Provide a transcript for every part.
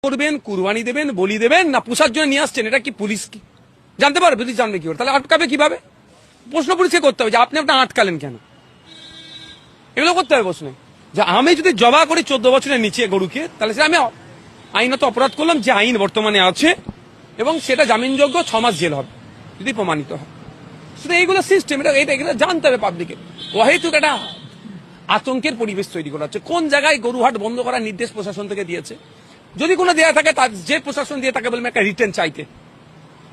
করবেন, কুরবানি দেবেন, বলি দেবেন না পোষার জন্য নিয়ে আসছেন, এটা কি পুলিশ কি জানতে পারবে? পুলিশ জানবে কি করে? তাহলে আটকাবে কিভাবে? প্রশ্ন পুলিশকে করতে হবে যে আপনি আপনার আটকালেন কেন, এগুলো করতে হবে প্রশ্ন। যে আমি যদি জবা করি 14 বছরের নিচে গরুকে, তাহলে সে আমি আইনত অপরাধ করলাম, যে আইন বর্তমানে আছে, এবং সেটা জামিনযোগ্য, 6 মাস জেল হবে যদি প্রমাণিত হয়। শুধু এইগুলো সিস্টেম, এটা জানতে হবে পাবলিকে। অহেতুক একটা আতঙ্কের পরিবেশ তৈরি করা হচ্ছে। কোন জায়গায় গরুহাট বন্ধ করার নির্দেশ প্রশাসন থেকে দিয়েছে? যদি কোনো দেয়া থাকে, তার যে প্রশাসন দিয়ে তাকে বলবে একটা রিটার্ন চাইতে,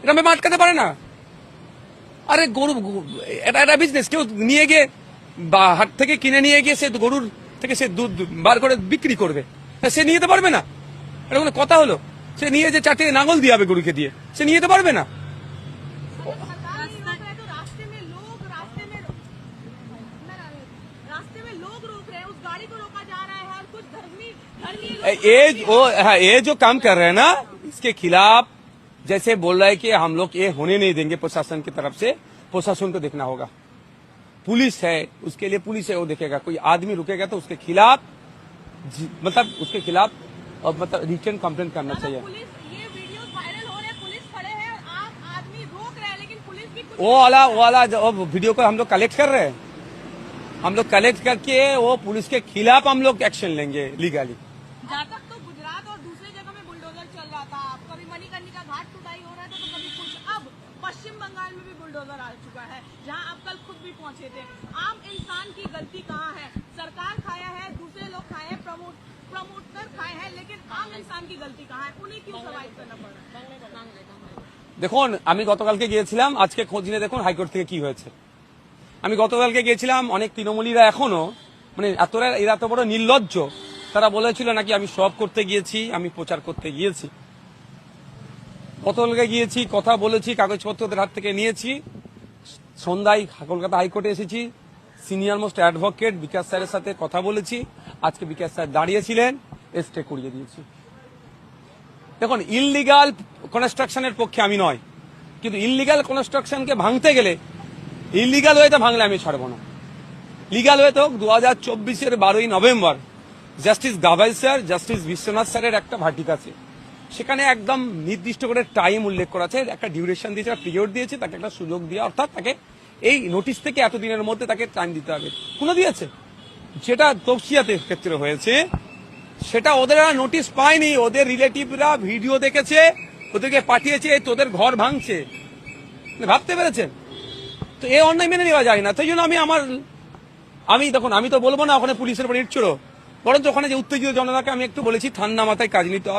এটা আমি আটকাতে পারে না। আরে গরু এটা একটা বিজনেস, কেউ নিয়ে গিয়ে বা হাট থেকে কিনে নিয়ে গিয়ে সে গরুর থেকে সে দুধ বার করে বিক্রি করবে, সে নিয়ে যেতে পারবে না? এটা কোনো কথা হলো? সে নিয়ে যে 4টে নাঙল দিয়ে হবে গরুকে দিয়ে, সে নিয়ে যেতে পারবে না? ये जो काम कर रहे हैं ना, इसके खिलाफ जैसे बोल रहा है कि हम लोग ये होने नहीं देंगे प्रशासन की तरफ से, प्रशासन को देखना होगा। पुलिस है, उसके लिए पुलिस है, वो देखेगा। कोई आदमी रुकेगा तो उसके खिलाफ मतलब उसके खिलाफ मतलब रिटर्न कंप्लेंट करना चाहिए। ये वीडियोस वायरल हो रहे हैं, पुलिस खड़े हैं और आप आदमी रोक रहे हैं, लेकिन पुलिस भी कुछ वो वाला वीडियो को हम लोग कलेक्ट कर रहे हैं। हम लोग कलेक्ट करके वो पुलिस के खिलाफ हम लोग एक्शन लेंगे लीगली। जहाँ तक तो गुजरात और दूसरी जगह में बुलडोजर चल रहा था, कभी मणिकर्णिका घाट टुटाई हो रहा था, तो कभी कुछ। अब पश्चिम बंगाल में भी बुलडोजर आ चुका है, जहाँ आप कल खुद भी पहुंचे थे। आम इंसान की गलती कहाँ है? सरकार खाया है, दूसरे लोग खाए हैं, प्रमोटर खाए हैं, लेकिन आम इंसान की गलती कहाँ है? उन्हें क्यों सर्वाइव करना पड़ रहा है? দেখুন, আমি গতকালকে গিয়েছিলাম, আজকে খোঁজ নিয়ে দেখুন হাইকোর্ট থেকে কি হয়েছে। আমি গতকালকে গিয়েছিলাম, অনেক তৃণমূলীরা এখনো মানে এরা এত বড় নির্লজ্জ, তারা বলেছিল নাকি আমি সব করতে গিয়েছি, আমি প্রচার করতে গিয়েছি। গতকালকে গিয়েছি, কথা বলেছি, কাগজপত্র ওদের হাত থেকে নিয়েছি। সন্ধ্যায় কলকাতা হাইকোর্টে এসেছি, সিনিয়র মোস্ট অ্যাডভোকেট বিকাশ স্যারের সাথে কথা বলেছি। আজকে বিকাশ স্যার দাঁড়িয়েছিলেন, স্টে করিয়ে দিয়েছি। দেখুন, ইললিগাল কনস্ট্রাকশনের পক্ষে আমি নয়, কিন্তু ইললিগাল কনস্ট্রাকশনকে ভাঙতে গেলে ইললিগাল ওয়েতে ভাঙলে আমি ছাড়বো না। লিগাল ওয়েতে হোক। 2024-এর 12ই November justice Gavai sir, justice Biswanath স্যারের একটা ভার্ডিক্ট আছে, সেখানে একদম নির্দিষ্ট করে টাইম উল্লেখ করা আছে, একটা ডিউরেশন দিয়েছে, একটা পিরিয়ড দিয়েছে, তাকে একটা সুযোগ দিয়ে, অর্থাৎ তাকে এই নোটিশ থেকে এতদিনের মধ্যে তাকে টাইম দিতে হবে। কোনো দিয়েছে? যেটা তফসিয়াতে ক্ষেত্রে হয়েছে, সেটা ওদের নোটিশ পায়নি, ওদের রিলেটিভরা ভিডিও দেখেছে, ওদেরকে পাঠিয়েছে, তোদের ঘর ভাঙছে, ভাবতে পেরেছেন? তো এই অন্যায় মেনে নেওয়া যায় না। তাই জন্য আমি তো বলবো না ওখানে পুলিশের উপর ইট ছোড়ো, বরঞ্চ ওখানে যে উত্তেজিত জনতাকে আমি একটু বলেছি ঠান্ডা মাথায় কাজ নিতে হবে।